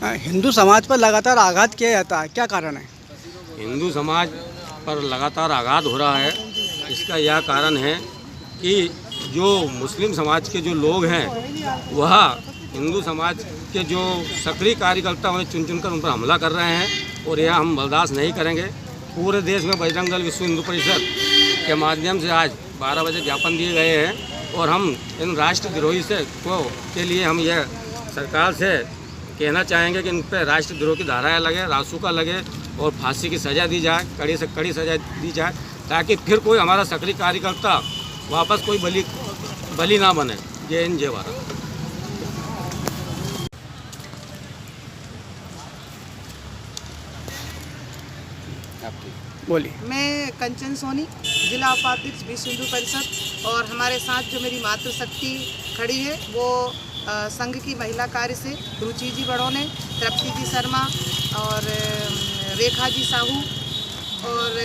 हिंदू समाज पर लगातार आघात किया जाता है, क्या कारण है? हिंदू समाज पर लगातार आघात हो रहा है। इसका यह कारण है कि जो मुस्लिम समाज के जो लोग हैं वह हिंदू समाज के जो सक्रिय कार्यकर्ता उन्हें चुन चुनकर उन पर हमला कर रहे हैं और यह हम बर्दाश्त नहीं करेंगे। पूरे देश में बजरंग दल विश्व हिंदू परिषद के माध्यम से आज 12 बजे ज्ञापन दिए गए हैं और हम इन राष्ट्रद्रोही के लिए हम यह सरकार से कहना चाहेंगे कि इन पर राष्ट्रद्रोह की धाराएं लगे, रासुका लगे और फांसी की सज़ा दी जाए, कड़ी से कड़ी सज़ा दी जाए, ताकि फिर कोई हमारा सक्रिय कार्यकर्ता वापस कोई बली ना बने। जय हिंद, जय भारत। बोलिए। मैं कंचन सोनी, जिला उपाध्यक्ष विश्व हिंदू परिषद, और हमारे साथ जो मेरी मातृशक्ति खड़ी है वो संघ की महिला कार्य से रुचि जी बड़ोने, तृप्ति जी शर्मा और रेखा जी साहू और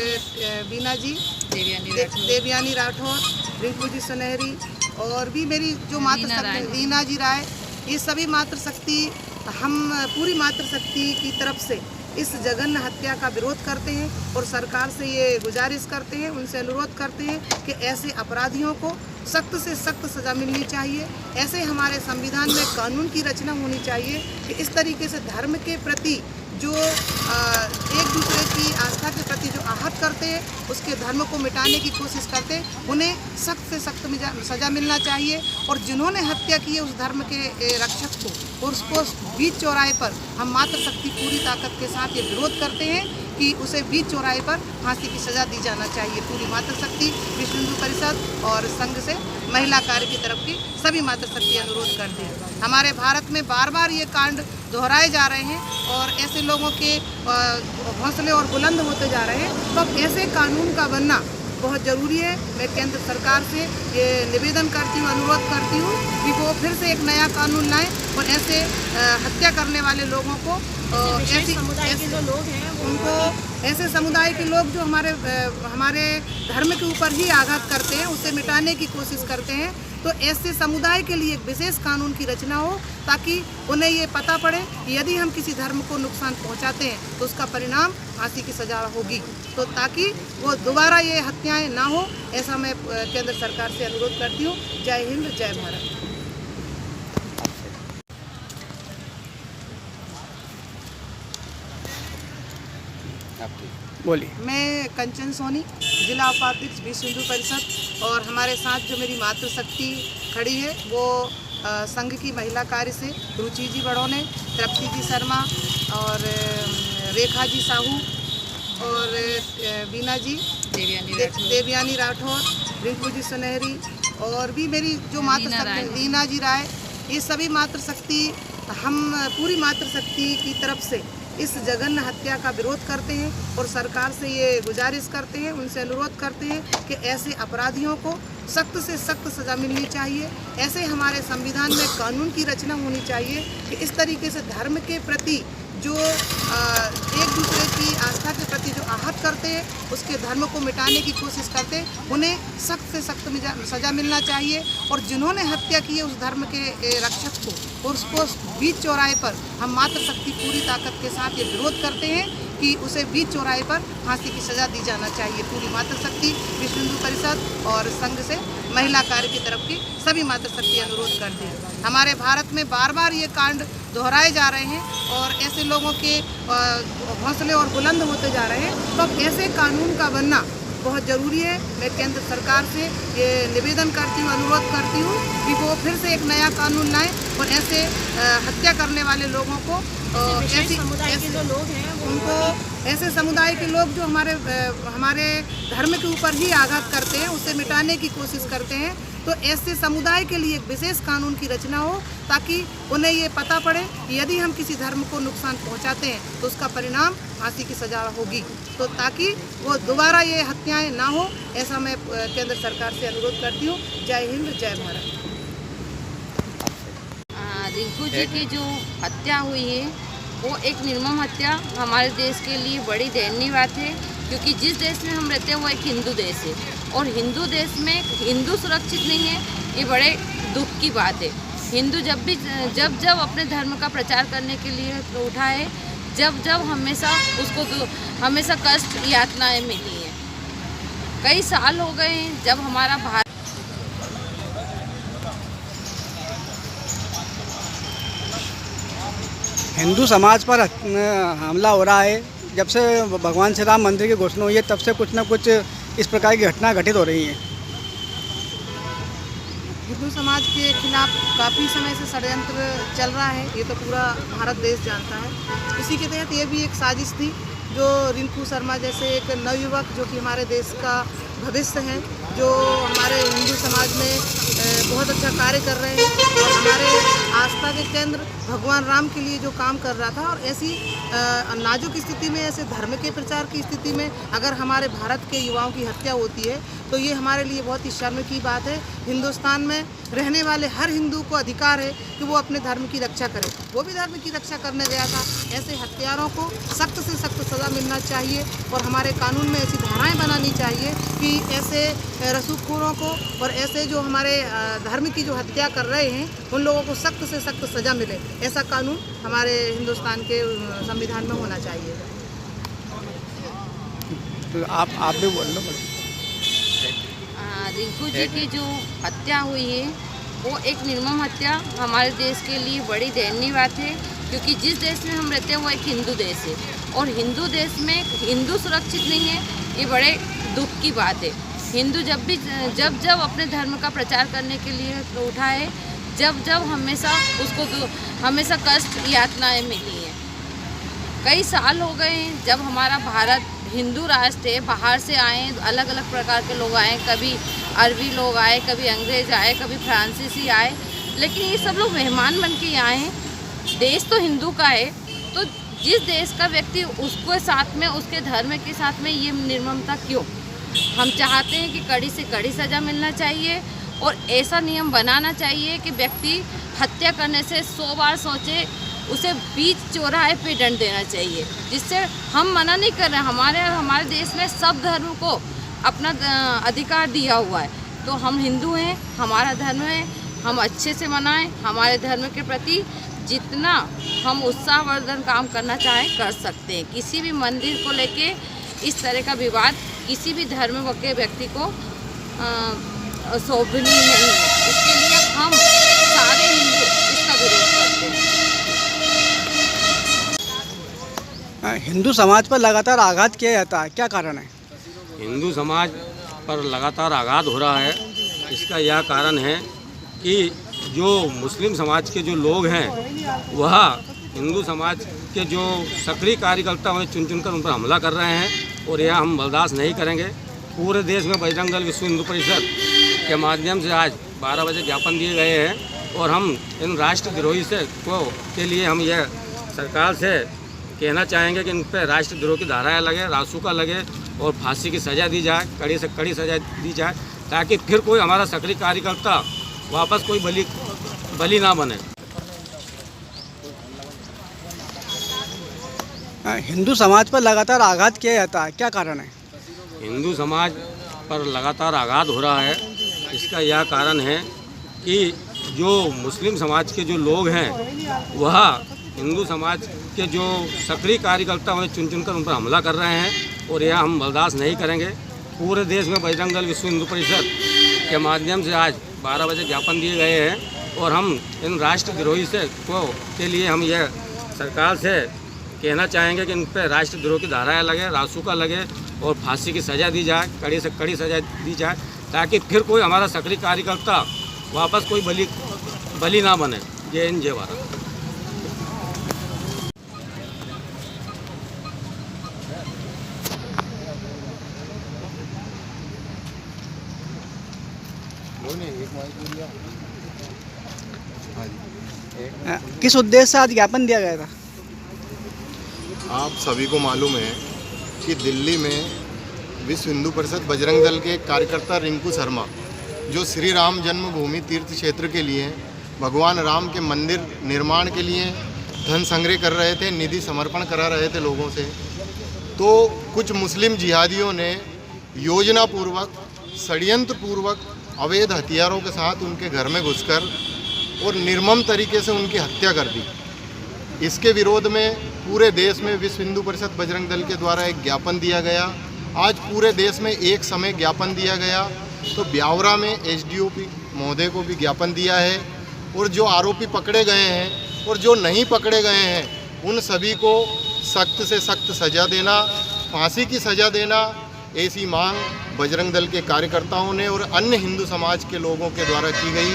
बीना जी, देवयानी राठौर, रिंकू जी सुनहरी और भी मेरी जो मातृशक्ति लीना जी राय, ये सभी मातृशक्ति हम पूरी मातृशक्ति की तरफ से इस जघन्य हत्या का विरोध करते हैं और सरकार से ये गुजारिश करते हैं, उनसे अनुरोध करते हैं कि ऐसे अपराधियों को सख्त से सख्त सज़ा मिलनी चाहिए। ऐसे हमारे संविधान में कानून की रचना होनी चाहिए कि इस तरीके से धर्म के प्रति जो एक दूसरे की आस्था के प्रति जो आहत करते हैं, उसके धर्म को मिटाने की कोशिश करते हैं, उन्हें सख्त से सख्त सज़ा मिलना चाहिए। और जिन्होंने हत्या की है उस धर्म के रक्षक को, और उसको बीच चौराहे पर हम मातृशक्ति पूरी ताकत के साथ ये विरोध करते हैं कि उसे बीच चौराहे पर फांसी की सज़ा दी जाना चाहिए। पूरी मातृशक्ति विश्व हिंदू परिषद और संघ से महिला कार्य की तरफ की सभी मातृशक्ति अनुरोध करते हैं। हमारे भारत में बार बार ये कांड दोहराए जा रहे हैं और ऐसे लोगों के हौसले और बुलंद होते जा रहे हैं, तो अब ऐसे कानून का बनना बहुत ज़रूरी है। मैं केंद्र सरकार से ये निवेदन करती हूँ, अनुरोध करती हूँ कि वो फिर से एक नया कानून लाएं और ऐसे हत्या करने वाले लोगों को ऐसे जो लोग हैं उनको, ऐसे समुदाय के लोग जो हमारे धर्म के ऊपर ही आघात करते हैं, उसे मिटाने की कोशिश करते हैं, तो ऐसे समुदाय के लिए एक विशेष कानून की रचना हो ताकि उन्हें ये पता पड़े कि यदि हम किसी धर्म को नुकसान पहुंचाते हैं तो उसका परिणाम फांसी की सज़ा होगी, तो ताकि वो दोबारा ये हत्याएं ना हो, ऐसा मैं केंद्र सरकार से अनुरोध करती हूँ। जय हिंद, जय भारत। बोलिए। मैं कंचन सोनी, जिला उपाध्यक्ष विश्व हिंदू परिषद, और हमारे साथ जो मेरी मातृशक्ति खड़ी है वो संघ की महिला कार्य से रुचि जी बड़ोने, तृप्ति जी शर्मा और रेखा जी साहू और बीना जी, देवयानी राठौर, रिंकू जी सुनहरी और भी मेरी जो मातृशक्ति लीना जी राय, ये सभी मातृशक्ति हम पूरी मातृशक्ति की तरफ से इस जघन्य हत्या का विरोध करते हैं और सरकार से ये गुजारिश करते हैं, उनसे अनुरोध करते हैं कि ऐसे अपराधियों को सख्त से सख्त सज़ा मिलनी चाहिए। ऐसे हमारे संविधान में कानून की रचना होनी चाहिए कि इस तरीके से धर्म के प्रति जो एक दूसरे की आस्था के प्रति जो आहत करते हैं, उसके धर्म को मिटाने की कोशिश करते हैं, उन्हें सख्त से सख्त सज़ा मिलना चाहिए। और जिन्होंने हत्या की है उस धर्म के रक्षक को, और उसको बीच चौराहे पर हम मातृशक्ति पूरी ताकत के साथ ये विरोध करते हैं कि उसे बीच चौराहे पर फांसी की सज़ा दी जाना चाहिए। पूरी मातृशक्ति विश्व हिंदू परिषद और संघ से महिला कार्य की तरफ की सभी मातृशक्ति अनुरोध करते हैं। हमारे भारत में बार बार ये कांड दोहराए जा रहे हैं और ऐसे लोगों के हौसले और बुलंद होते जा रहे हैं, तो अब ऐसे कानून का बनना बहुत ज़रूरी है। मैं केंद्र सरकार से ये निवेदन करती हूँ, अनुरोध करती हूँ कि वो फिर से एक नया कानून लाएं और ऐसे हत्या करने वाले लोगों को ऐसे जो लोग हैं उनको, ऐसे समुदाय के लोग जो हमारे धर्म के ऊपर ही आघात करते हैं, उसे मिटाने की कोशिश करते हैं, तो ऐसे समुदाय के लिए एक विशेष कानून की रचना हो ताकि उन्हें ये पता पड़े कि यदि हम किसी धर्म को नुकसान पहुंचाते हैं तो उसका परिणाम फांसी की सज़ा होगी, तो ताकि वो दोबारा ये हत्याएं ना हो, ऐसा मैं केंद्र सरकार से अनुरोध करती हूँ। जय हिंद, जय भारत। रिंकू जी की जो हत्या हुई है वो एक निर्मम हत्या हमारे देश के लिए बड़ी दयनीय बात है, क्योंकि जिस देश में हम रहते हैं वो एक हिंदू देश है और हिंदू देश में हिंदू सुरक्षित नहीं है, ये बड़े दुख की बात है। हिंदू जब अपने धर्म का प्रचार करने के लिए उठा है, जब हमेशा उसको हमेशा कष्ट यातनाएं मिली हैं। कई साल हो गए हैं जब हमारा भारत हिंदू समाज पर हमला हो रहा है। जब से भगवान श्री राम मंदिर की घोषणा हुई है तब से कुछ न कुछ इस प्रकार की घटना घटित हो रही हैं। हिंदू समाज के खिलाफ काफ़ी समय से षड्यंत्र चल रहा है, ये तो पूरा भारत देश जानता है। उसी के तहत ये भी एक साजिश थी जो रिंकू शर्मा जैसे एक नवयुवक जो कि हमारे देश का भविष्य हैं, जो हमारे हिंदू समाज में बहुत अच्छा कार्य कर रहे हैं और हमारे आस्था के केंद्र भगवान राम के लिए जो काम कर रहा था, और ऐसी नाजुक स्थिति में, ऐसे धर्म के प्रचार की स्थिति में अगर हमारे भारत के युवाओं की हत्या होती है तो ये हमारे लिए बहुत ही शर्म की बात है। हिंदुस्तान में रहने वाले हर हिंदू को अधिकार है कि वो अपने धर्म की रक्षा करे। वो भी धर्म की रक्षा करने गया था। ऐसे हत्यारों को सख्त से सख्त सज़ा मिलना चाहिए और हमारे कानून में ऐसी धाराएं बनानी चाहिए कि ऐसे रसूखोरों को और ऐसे जो हमारे धर्म की जो हत्या कर रहे हैं उन लोगों को सख्त से सख्त सज़ा मिले। ऐसा कानून हमारे हिंदुस्तान के संविधान में होना चाहिए। तो आप भी बोल लो। रिंकू जी की जो हत्या हुई है वो एक निर्मम हत्या हमारे देश के लिए बड़ी दयनीय बात है, क्योंकि जिस देश में हम रहते हैं वो एक हिंदू देश है और हिंदू देश में हिंदू सुरक्षित नहीं है, ये बड़े दुख की बात है। हिंदू जब अपने धर्म का प्रचार करने के लिए उठा है, जब हमेशा उसको हमेशा कष्ट यातनाएं मिली हैं। कई साल हो गए हैं जब हमारा भारत हिंदू राष्ट्र है, बाहर से आए अलग अलग प्रकार के लोग आए, कभी अरबी लोग आए, कभी अंग्रेज आए, कभी फ्रांसीसी आए, लेकिन ये सब लोग मेहमान बन के आए हैं। देश तो हिंदू का है, तो जिस देश का व्यक्ति उसके साथ में, उसके धर्म के साथ में ये निर्ममता क्यों? हम चाहते हैं कि कड़ी से कड़ी सज़ा मिलना चाहिए और ऐसा नियम बनाना चाहिए कि व्यक्ति हत्या करने से 100 बार सोचे, उसे बीच चौराहे पे दंड देना चाहिए। जिससे हम मना नहीं कर रहे, हमारे देश में सब धर्म को अपना अधिकार दिया हुआ है। तो हम हिंदू हैं, हमारा धर्म है, हम अच्छे से मनाएं। हमारे धर्म के प्रति जितना हम उत्साहवर्धन काम करना चाहें कर सकते हैं। किसी भी मंदिर को लेके इस तरह का विवाद किसी भी धर्म के व्यक्ति को शोभनीय नहीं है। इसके लिए हम सारे हिंदू इसका विरोध करते हैं। हिंदू समाज पर लगातार आघात किया जाता है, क्या कारण है? हिंदू समाज पर लगातार आघात हो रहा है, इसका यह कारण है कि जो मुस्लिम समाज के जो लोग हैं वह हिंदू समाज के जो सक्रिय कार्यकर्ता उन्हें चुन कर उन पर हमला कर रहे हैं और यह हम बर्दाश्त नहीं करेंगे। पूरे देश में बजरंग दल विश्व हिंदू परिषद के माध्यम से आज 12 बजे ज्ञापन दिए गए हैं और हम इन राष्ट्रद्रोही के लिए हम यह सरकार से कहना चाहेंगे कि इन पर राष्ट्रद्रोह की धाराएं लगे, रासुका लगे और फांसी की सज़ा दी जाए, कड़ी से कड़ी सज़ा दी जाए, ताकि फिर कोई हमारा सक्रिय कार्यकर्ता वापस कोई बली ना बने। हिंदू समाज पर लगातार आघात किया जाता है, क्या कारण है? हिंदू समाज पर लगातार आघात हो रहा है, इसका यह कारण है कि जो मुस्लिम समाज के जो लोग हैं वह हिंदू समाज के जो सक्रिय कार्यकर्ता उन्हें चुन कर उन पर हमला कर रहे हैं और यह हम बर्दाश्त नहीं करेंगे। पूरे देश में बजरंग दल विश्व हिंदू परिषद के माध्यम से आज 12 बजे ज्ञापन दिए गए हैं और हम इन राष्ट्रद्रोही के लिए हम यह सरकार से कहना चाहेंगे कि इन पर राष्ट्रद्रोह की धाराएं लगे, रासुका लगे और फांसी की सज़ा दी जाए, कड़ी से कड़ी सज़ा दी जाए, ताकि फिर कोई हमारा सक्रिय कार्यकर्ता वापस कोई बली ना बने। जय हिंद, जय भारत। किस उद्देश्य से आज ज्ञापन दिया गया था? आप सभी को मालूम है कि दिल्ली में विश्व हिंदू परिषद बजरंग दल के कार्यकर्ता रिंकू शर्मा, जो श्री राम जन्मभूमि तीर्थ क्षेत्र के लिए, भगवान राम के मंदिर निर्माण के लिए धन संग्रह कर रहे थे, निधि समर्पण करा रहे थे लोगों से, तो कुछ मुस्लिम जिहादियों ने योजनापूर्वक, षड्यंत्रपूर्वक अवैध हथियारों के साथ उनके घर में घुसकर और निर्मम तरीके से उनकी हत्या कर दी। इसके विरोध में पूरे देश में विश्व हिंदू परिषद बजरंग दल के द्वारा एक ज्ञापन दिया गया। आज पूरे देश में एक समय ज्ञापन दिया गया, तो ब्यावरा में एसडीओपी महोदय को भी ज्ञापन दिया है, और जो आरोपी पकड़े गए हैं और जो नहीं पकड़े गए हैं उन सभी को सख्त से सख्त सज़ा देना, फांसी की सज़ा देना, ऐसी मांग बजरंग दल के कार्यकर्ताओं ने और अन्य हिंदू समाज के लोगों के द्वारा की गई।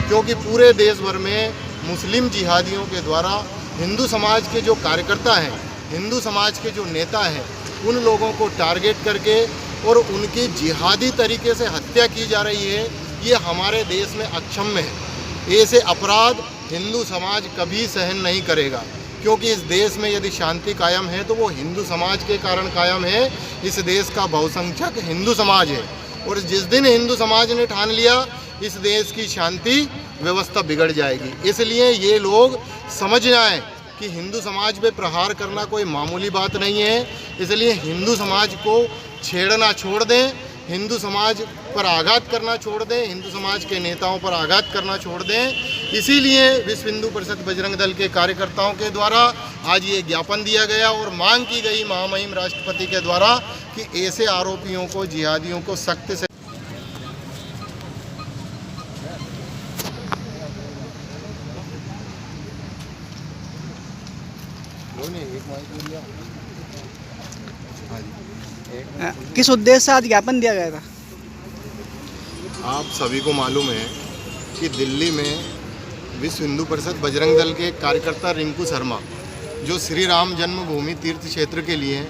क्योंकि पूरे देश भर में मुस्लिम जिहादियों के द्वारा हिंदू समाज के जो कार्यकर्ता हैं, हिंदू समाज के जो नेता हैं, उन लोगों को टारगेट करके और उनकी जिहादी तरीके से हत्या की जा रही है। ये हमारे देश में अक्षम्य है। ऐसे अपराध हिंदू समाज कभी सहन नहीं करेगा, क्योंकि इस देश में यदि शांति कायम है तो वो हिंदू समाज के कारण कायम है। इस देश का बहुसंख्यक हिंदू समाज है, और जिस दिन हिंदू समाज ने ठान लिया इस देश की शांति व्यवस्था बिगड़ जाएगी। इसलिए ये लोग समझ जाएं कि हिंदू समाज पे प्रहार करना कोई मामूली बात नहीं है। इसलिए हिंदू समाज को छेड़ना छोड़ दें, हिंदू समाज पर आघात करना छोड़ दें, हिंदू समाज के नेताओं पर आघात करना छोड़ दें। इसीलिए विश्व हिंदू परिषद बजरंग दल के कार्यकर्ताओं के द्वारा आज ये ज्ञापन दिया गया और मांग की गई महामहिम राष्ट्रपति के द्वारा कि ऐसे आरोपियों को, जिहादियों को सख्त से किस उद्देश्य से आज ज्ञापन दिया गया था? आप सभी को मालूम है कि दिल्ली में विश्व हिंदू परिषद बजरंग दल के कार्यकर्ता रिंकू शर्मा, जो श्री राम जन्मभूमि तीर्थ क्षेत्र के लिए,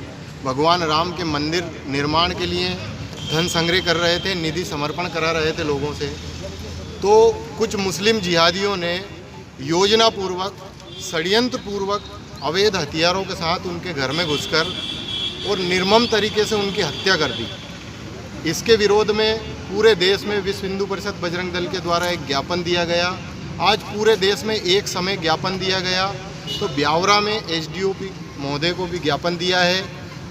भगवान राम के मंदिर निर्माण के लिए धन संग्रह कर रहे थे, निधि समर्पण करा रहे थे लोगों से, तो कुछ मुस्लिम जिहादियों ने योजनापूर्वक, षड्यंत्रपूर्वक अवैध हथियारों के साथ उनके घर में घुसकर और निर्मम तरीके से उनकी हत्या कर दी। इसके विरोध में पूरे देश में विश्व हिंदू परिषद बजरंग दल के द्वारा एक ज्ञापन दिया गया। आज पूरे देश में एक समय ज्ञापन दिया गया, तो ब्यावरा में एसडीओपी महोदय को भी ज्ञापन दिया है,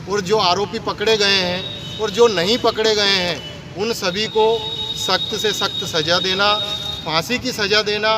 और जो आरोपी पकड़े गए हैं और जो नहीं पकड़े गए हैं उन सभी को सख्त से सख्त सज़ा देना, फांसी की सज़ा देना,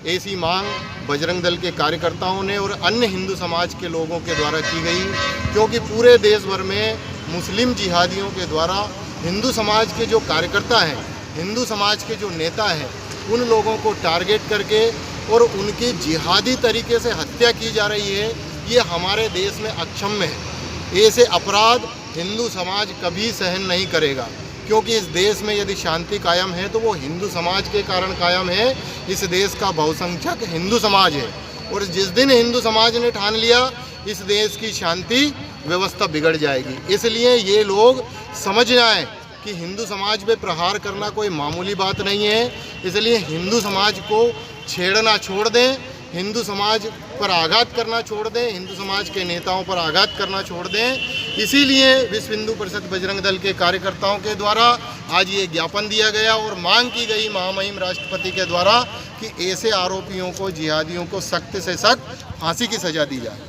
ऐसी मांग बजरंग दल के कार्यकर्ताओं ने और अन्य हिंदू समाज के लोगों के द्वारा की गई। क्योंकि पूरे देश भर में मुस्लिम जिहादियों के द्वारा हिंदू समाज के जो कार्यकर्ता हैं, हिंदू समाज के जो नेता हैं, उन लोगों को टारगेट करके और उनकी जिहादी तरीके से हत्या की जा रही है। ये हमारे देश में अक्षम्य है। ऐसे अपराध हिंदू समाज कभी सहन नहीं करेगा, क्योंकि इस देश में यदि शांति कायम है तो वो हिंदू समाज के कारण कायम है। इस देश का बहुसंख्यक हिंदू समाज है, और जिस दिन हिंदू समाज ने ठान लिया इस देश की शांति व्यवस्था बिगड़ जाएगी। इसलिए ये लोग समझ जाएं कि हिंदू समाज पे प्रहार करना कोई मामूली बात नहीं है। इसलिए हिंदू समाज को छेड़ना छोड़ दें, हिंदू समाज पर आघात करना छोड़ दें, हिंदू समाज के नेताओं पर आघात करना छोड़ दें। इसीलिए विश्व हिंदू परिषद बजरंग दल के कार्यकर्ताओं के द्वारा आज ये ज्ञापन दिया गया और मांग की गई महामहिम राष्ट्रपति के द्वारा कि ऐसे आरोपियों को, जिहादियों को सख्त से सख्त फांसी की सज़ा दी जाए।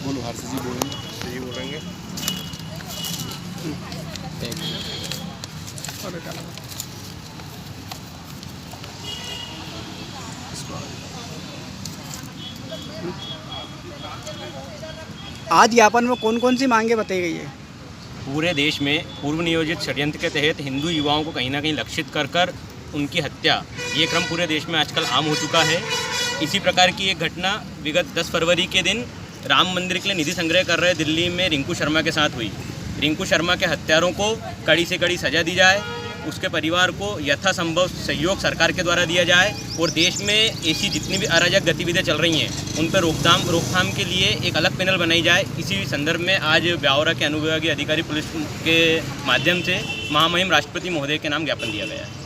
बोलो, हर्ष जी बोलेंगे। आज ज्ञापन में कौन कौन सी मांगे बताई गई है? पूरे देश में पूर्व नियोजित षड्यंत्र के तहत हिंदू युवाओं को कहीं ना कहीं लक्षित कर उनकी हत्या, ये क्रम पूरे देश में आजकल आम हो चुका है। इसी प्रकार की एक घटना विगत 10 फरवरी के दिन राम मंदिर के लिए निधि संग्रह कर रहे दिल्ली में रिंकू शर्मा के साथ हुई। रिंकू शर्मा के हत्यारों को कड़ी से कड़ी सज़ा दी जाए, उसके परिवार को यथासंभव सहयोग सरकार के द्वारा दिया जाए, और देश में ऐसी जितनी भी अराजक गतिविधियां चल रही हैं उन पर रोकथाम के लिए एक अलग पैनल बनाई जाए। इसी संदर्भ में आज ब्यावरा के अनुविभागीय अधिकारी पुलिस के माध्यम से महामहिम राष्ट्रपति महोदय के नाम ज्ञापन दिया गया है।